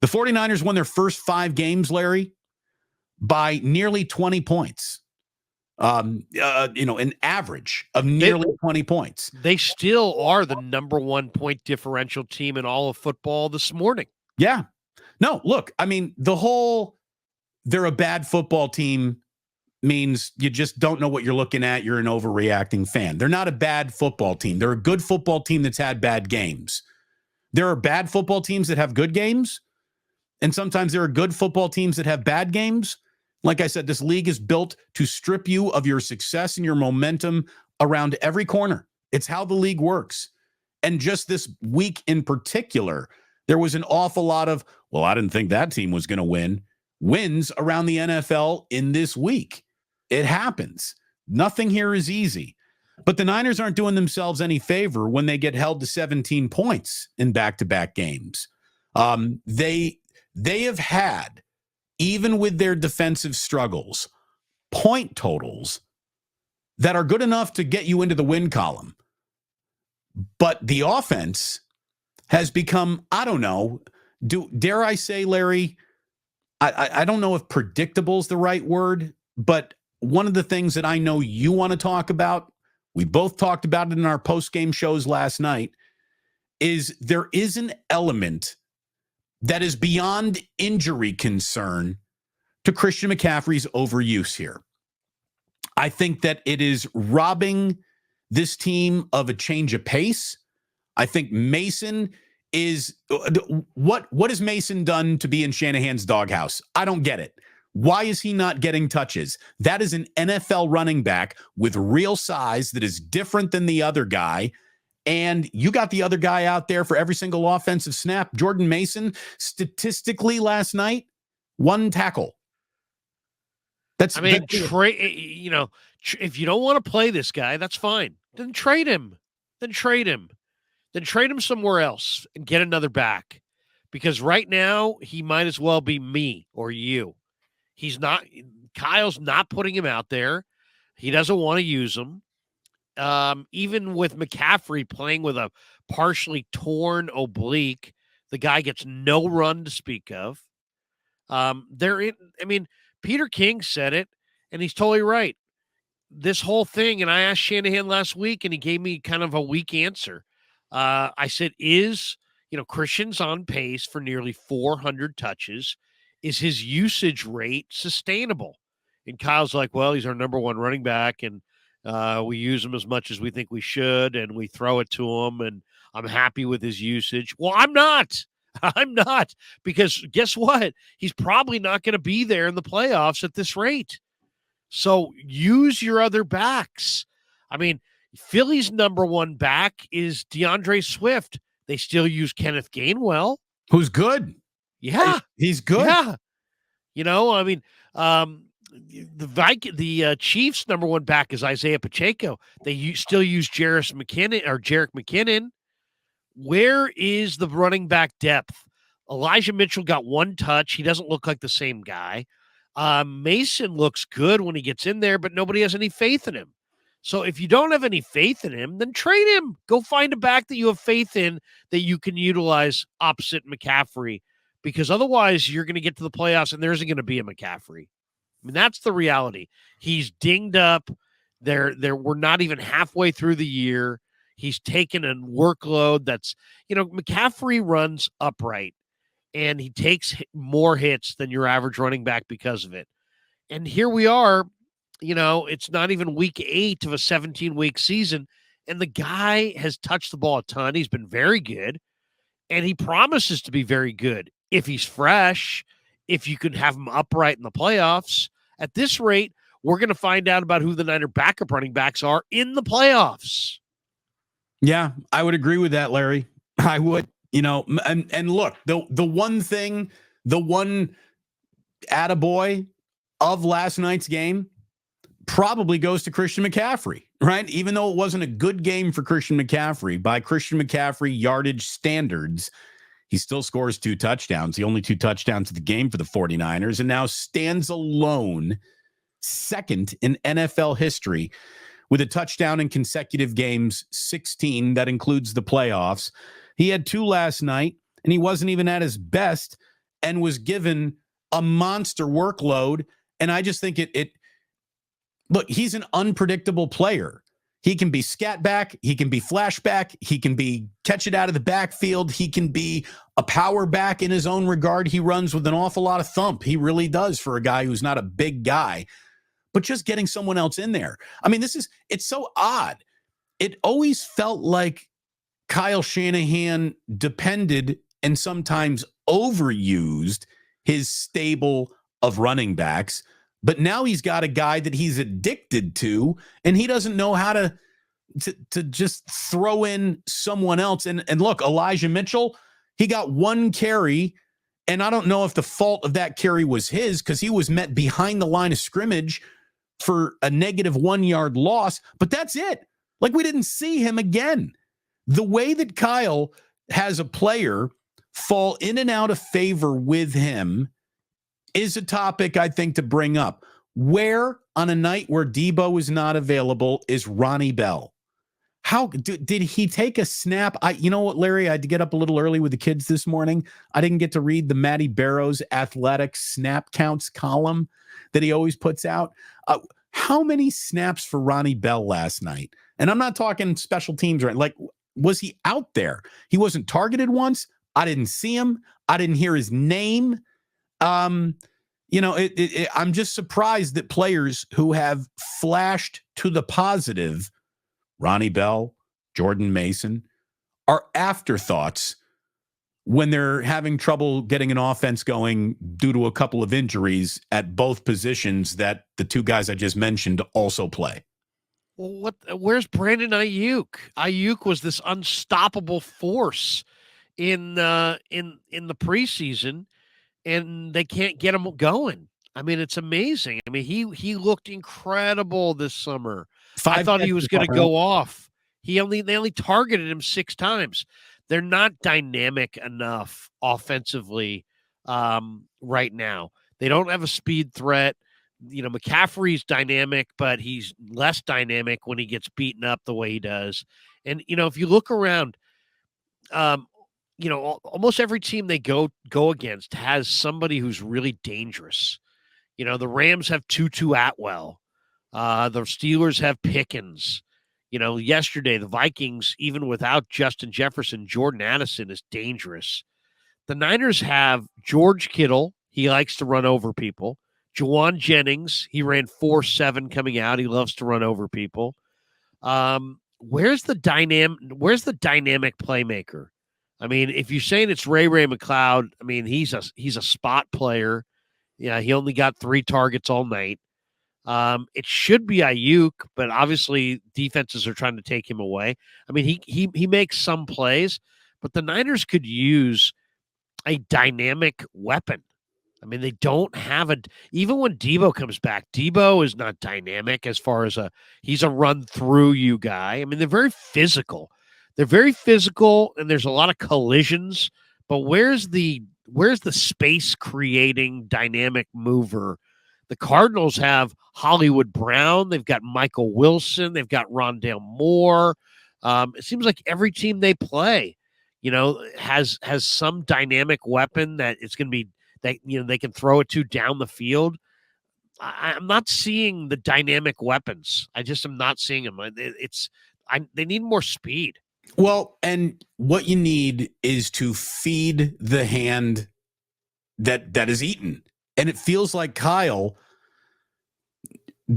The 49ers won their first 5 games, Larry, by nearly 20 points. An average of nearly 20 points. They still are the number 1 point differential team in all of football this morning. Yeah. No, look, I mean, they're a bad football team means you just don't know what you're looking at. You're an overreacting fan. They're not a bad football team. They're a good football team that's had bad games. There are bad football teams that have good games, and sometimes there are good football teams that have bad games. Like I said, this league is built to strip you of your success and your momentum around every corner. It's how the league works. And just this week in particular, there was an awful lot of, well, I didn't think that team was going to win. Wins around the NFL in this week. It happens. Nothing here is easy. But the Niners aren't doing themselves any favor when they get held to 17 points in back-to-back games. They have had, even with their defensive struggles, point totals that are good enough to get you into the win column. But the offense has become, I don't know, dare I say, Larry, I don't know if predictable is the right word, but one of the things that I know you want to talk about, we both talked about it in our post-game shows last night, is there is an element that is beyond injury concern to Christian McCaffrey's overuse here. I think that it is robbing this team of a change of pace. I think Mason is what has Mason done to be in Shanahan's doghouse? I don't get it. Why is he not getting touches? That is an NFL running back with real size that is different than the other guy. And you got the other guy out there for every single offensive snap. Jordan Mason, statistically last night, 1 tackle. If you don't want to play this guy, that's fine. Then trade him. Then trade him somewhere else and get another back. Because right now, he might as well be me or you. Kyle's not putting him out there. He doesn't want to use him. Even with McCaffrey playing with a partially torn oblique, the guy gets no run to speak of. Peter King said it, and he's totally right. This whole thing, and I asked Shanahan last week, and he gave me kind of a weak answer. I said, Christian's on pace for nearly 400 touches. Is his usage rate sustainable? And Kyle's like, well, he's our number 1 running back, and we use him as much as we think we should, and we throw it to him, and I'm happy with his usage. Well, I'm not. I'm not, because guess what? He's probably not going to be there in the playoffs at this rate. So use your other backs. I mean, Philly's number 1 back is DeAndre Swift. They still use Kenneth Gainwell, who's good. Yeah, he's good. Yeah, the Chiefs' number 1 back is Isaiah Pacheco. They still use Jerick McKinnon. Where is the running back depth? Elijah Mitchell got 1 touch. He doesn't look like the same guy. Mason looks good when he gets in there, but nobody has any faith in him. So if you don't have any faith in him, then trade him. Go find a back that you have faith in that you can utilize opposite McCaffrey, because otherwise you're going to get to the playoffs and there isn't going to be a McCaffrey. I mean, that's the reality. He's dinged up. We're not even halfway through the year. He's taken a workload that's, McCaffrey runs upright and he takes more hits than your average running back because of it. And here we are, it's not even week 8 of a 17-week season, and the guy has touched the ball a ton. He's been very good, and he promises to be very good if he's fresh, if you can have him upright in the playoffs. At this rate, we're going to find out about who the Niner backup running backs are in the playoffs. Yeah, I would agree with that, Larry. I would, and look, the one attaboy of last night's game probably goes to Christian McCaffrey, right? Even though it wasn't a good game for Christian McCaffrey, by Christian McCaffrey yardage standards, he still scores 2 touchdowns, the only 2 touchdowns of the game for the 49ers, and now stands alone second in NFL history with a touchdown in consecutive games, 16. That includes the playoffs. He had 2 last night, and he wasn't even at his best and was given a monster workload. And I just think look, he's an unpredictable player. He can be scat back. He can be flashback. He can be catch it out of the backfield. He can be a power back in his own regard. He runs with an awful lot of thump. He really does for a guy who's not a big guy, but just getting someone else in there. I mean, it's so odd. It always felt like Kyle Shanahan depended and sometimes overused his stable of running backs. But now he's got a guy that he's addicted to, and he doesn't know how to just throw in someone else. And look, Elijah Mitchell, he got one carry, and I don't know if the fault of that carry was his because he was met behind the line of scrimmage for a -1 yard loss, but that's it. Like, we didn't see him again. The way that Kyle has a player fall in and out of favor with him is a topic I think to bring up. Where on a night where Debo is not available is Ronnie Bell? How did he take a snap? You know what, Larry? I had to get up a little early with the kids this morning. I didn't get to read the Matty Barrows athletic snap counts column that he always puts out. How many snaps for Ronnie Bell last night? And I'm not talking special teams, right? Like, was he out there? He wasn't targeted once. I didn't see him. I didn't hear his name. I'm just surprised that players who have flashed to the positive, Ronnie Bell, Jordan Mason, are afterthoughts when they're having trouble getting an offense going due to a couple of injuries at both positions that the two guys I just mentioned also play. Well, where's Brandon Ayuk? Ayuk was this unstoppable force in the preseason, and they can't get him going. I mean, it's amazing. I mean, he looked incredible this summer. I thought he was going to go off. They only targeted him 6 times. They're not dynamic enough offensively right now. They don't have a speed threat. You know, McCaffrey's dynamic, but he's less dynamic when he gets beaten up the way he does. And, you know, if you look around, almost every team they go against has somebody who's really dangerous. You know, the Rams have Tutu Atwell. The Steelers have Pickens. You know, yesterday, the Vikings, even without Justin Jefferson, Jordan Addison is dangerous. The Niners have George Kittle. He likes to run over people. Juwan Jennings, he ran 4.7 coming out. He loves to run over people. Where's the dynamic playmaker? I mean, if you're saying it's Ray McCloud, I mean, he's a spot player. Yeah, he only got 3 targets all night. It should be Ayuk, but obviously defenses are trying to take him away. I mean, he makes some plays, but the Niners could use a dynamic weapon. I mean, they don't have even when Debo comes back, Debo is not dynamic as far as he's a run through you guy. I mean, they're very physical. And there's a lot of collisions, but where's the space creating dynamic mover? The Cardinals have Hollywood Brown. They've got Michael Wilson. They've got Rondale Moore. It seems like every team they play, you know, has some dynamic weapon that it's going to be that, you know, they can throw it to down the field. I'm not seeing the dynamic weapons. I just am not seeing them. They need more speed. Well, and what you need is to feed the hand that is eaten. And it feels like Kyle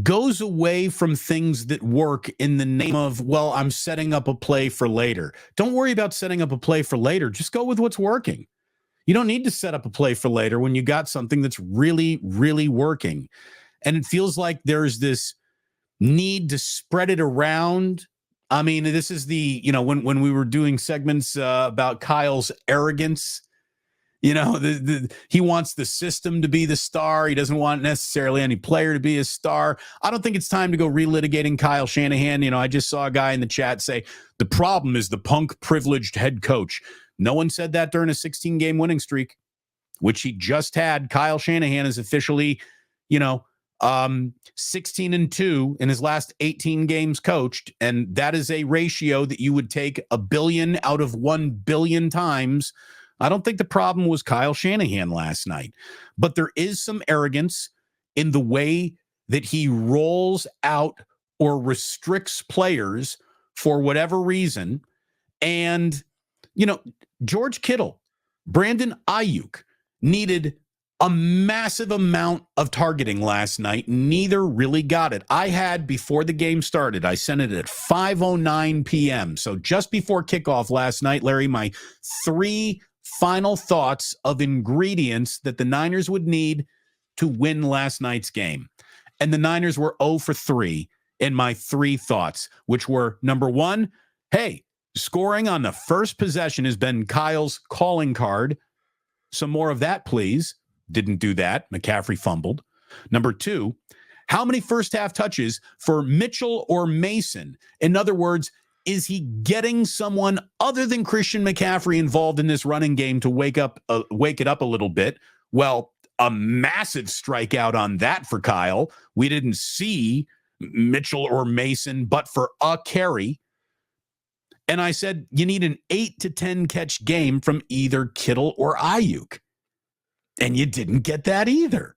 goes away from things that work in the name of, well, I'm setting up a play for later. Don't worry about setting up a play for later. Just go with what's working. You don't need to set up a play for later when you got something that's really, really working. And it feels like there's this need to spread it around. I mean, this is when we were doing segments about Kyle's arrogance, you know, he wants the system to be the star. He doesn't want necessarily any player to be a star. I don't think it's time to go relitigating Kyle Shanahan. You know, I just saw a guy in the chat say, the problem is the punk privileged head coach. No one said that during a 16-game winning streak, which he just had. Kyle Shanahan is officially, 16-2 in his last 18 games coached. And that is a ratio that you would take 1 billion out of 1 billion times I don't think the problem was Kyle Shanahan last night, but there is some arrogance in the way that he rolls out or restricts players for whatever reason. And, George Kittle, Brandon Ayuk needed a massive amount of targeting last night. Neither really got it. I had, before the game started, I sent it at 5:09 p.m. So just before kickoff last night, Larry, my 3 final thoughts of ingredients that the Niners would need to win last night's game. And the Niners were 0 for 3 in my 3 thoughts, which were, number 1, hey, scoring on the first possession has been Kyle's calling card. Some more of that, please. Didn't do that. McCaffrey fumbled. Number 2, how many first half touches for Mitchell or Mason? In other words, is he getting someone other than Christian McCaffrey involved in this running game to wake it up a little bit? Well, a massive strikeout on that for Kyle. We didn't see Mitchell or Mason, but for a carry. And I said, you need an 8 to 10 catch game from either Kittle or Ayuk. And you didn't get that either.